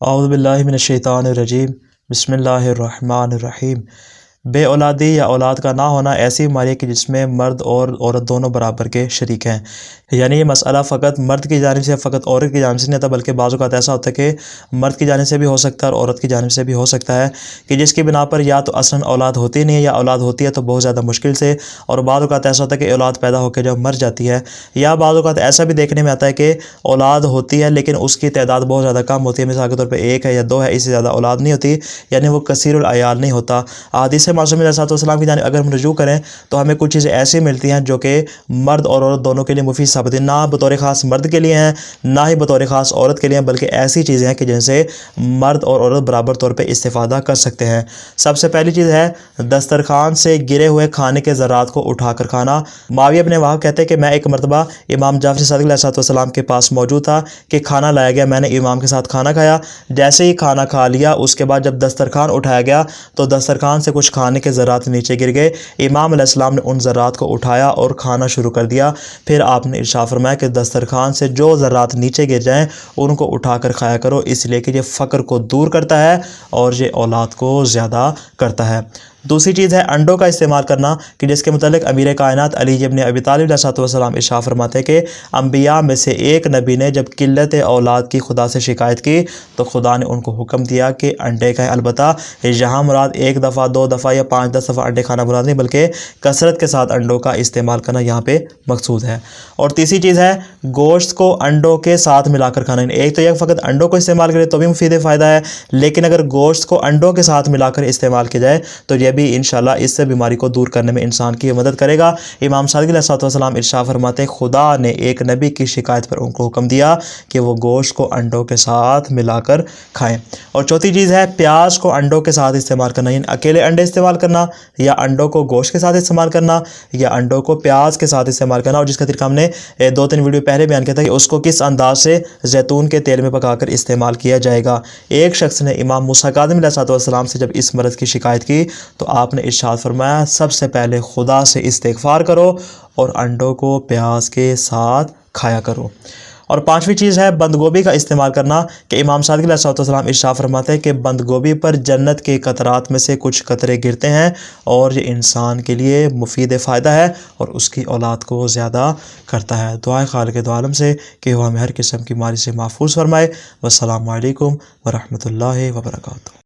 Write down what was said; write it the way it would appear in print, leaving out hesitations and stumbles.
औज़ु बिल्लाहि मिनश्शैतानिर्रजीम बिस्मिल्लाहिर्रहमानिर्रहीम। बे औलादी या औलाद का ना होना ऐसी बीमारी है कि जिसमें मर्द और औरत दोनों बराबर के शरीक हैं। यानी ये मसला फ़कत मर्द की जानिब से फ़कत औरत की जानिब से नहीं आता, बल्कि बाज़ औक़ात ऐसा होता है कि मर्द की जानिब से भी हो सकता है और औरत की जानिब से भी हो सकता है कि जिसकी बिना पर या तो असलन औलाद होती नहीं है या औलाद होती है तो बहुत ज़्यादा मुश्किल से, और बाज़ औक़ात ऐसा होता है कि औलाद पैदा होकर जब मर जाती है, या बाज़ औक़ात ऐसा भी देखने में आता है कि औलाद होती है लेकिन उसकी तादाद बहुत ज़्यादा कम होती है। मिसाल के तौर पर 1 है या 2 है, इससे ज़्यादा औलाद नहीं होती, यानी वो कसीरुल अयाल नहीं होता। हदीस मासूम अलैहिस्सलाम की जानिब अगर हम रुजू करें तो हमें कुछ चीज़ें ऐसी मिलती हैं जो कि मर्द और औरत दोनों के लिए मुफीद साबित है। ना बतौर ख़ास मर्द के लिए हैं, ना ही बतौर ख़ास औरत के लिए हैं, बल्कि ऐसी चीज़ें हैं कि जिनसे मर्द और औरत बराबर तौर पर इस्तेफ़ादा कर सकते हैं। सबसे पहली चीज़ है दस्तरखान से गिरे हुए खाने के ज़रात को उठाकर खाना। माविया अपने वहाँ कहते हैं कि मैं एक मरतबा इमाम जाफ़र सादिक़ अलैहिस्सलाम के पास मौजूद था कि खाना लाया गया, मैंने इमाम के साथ खाना खाया। जैसे ही खाना खा लिया उसके बाद जब दस्तरखान उठाया गया तो दस्तरखान से कुछ खाने के ज़रात नीचे गिर गए। इमाम अलैहिस्सलाम ने उन ज़रात को उठाया और खाना शुरू कर दिया। फिर आपने इरशाद फरमाया कि दस्तरखान से जो ज़रात नीचे गिर जाएँ उनको उठाकर खाया करो, इसलिए कि ये फ़क्र को दूर करता है और ये औलाद को ज़्यादा करता है। दूसरी चीज़ है अंडों का इस्तेमाल करना, कि जिसके मुतालिक अमीर कायनात अली इब्न अबी तालिब अलैहिस्सलाम इरशाद फरमाते हैं कि अम्बिया में से एक नबी ने जब किल्लत औलाद की खुदा से शिकायत की तो खुदा ने उनको हुक्म दिया कि अंडे खाएँ। अलबत्ता यहाँ मुराद 1 दफ़ा 2 दफ़ा या 5-10 दफ़ा अंडे खाना मुराद नहीं, बल्कि कसरत के साथ अंडों का इस्तेमाल करना यहाँ पे मकसूद है। और तीसरी चीज़ है गोश्त को अंडों के साथ मिलाकर खाना। एक तो यह फ़कत अंडों को इस्तेमाल करें तो भी मुफीद फ़ायदा है, लेकिन अगर गोश्त को अंडों के साथ मिलाकर इस्तेमाल किया जाए तो यह भी इंशाल्लाह इससे बीमारी को दूर करने में इंसान की मदद करेगा। इमाम सादिक़ अलैहिस्सलाम इरशाद फरमाते हैं खुदा ने एक नबी की शिकायत पर उनको हुक्म दिया कि वो गोश्त को अंडों के साथ मिलाकर खाएं। और चौथी चीज़ है प्याज को अंडों के साथ इस्तेमाल करना, यानी अकेले अंडे इस्तेमाल करना, या अंडों को गोश्त के साथ इस्तेमाल करना, या अंडों को प्याज के साथ इस्तेमाल करना। और जिसका तरीका हमने 2-3 वीडियो पहले बयान किया था कि उसको किस अंदाज से जैतून के तेल में पकाकर इस्तेमाल किया जाएगा। एक शख्स ने इमाम मूसा काज़िम अलैहिस्सलाम से जब इस मर्ज़ की शिकायत की तो आपने इरशाद फरमाया सबसे पहले खुदा से इस्तिग़फ़ार करो और अंडों को प्याज के साथ खाया करो। और पांचवी चीज़ है बंद गोभी का इस्तेमाल करना, कि इमाम सादिक़ अलैहिस्सलाम इरशाद फरमाते हैं कि बंद गोभी पर जन्नत के कतरात में से कुछ कतरे गिरते हैं और ये इंसान के लिए मुफीद फ़ायदा है और उसकी औलाद को ज़्यादा करता है। दुआएं खालिक़ दो आलम से कि वह हमें हर किस्म की बीमारी से महफूज फरमाए। वस्सलामु अलैकुम व रहमतुल्लाहि व बरकातुहू।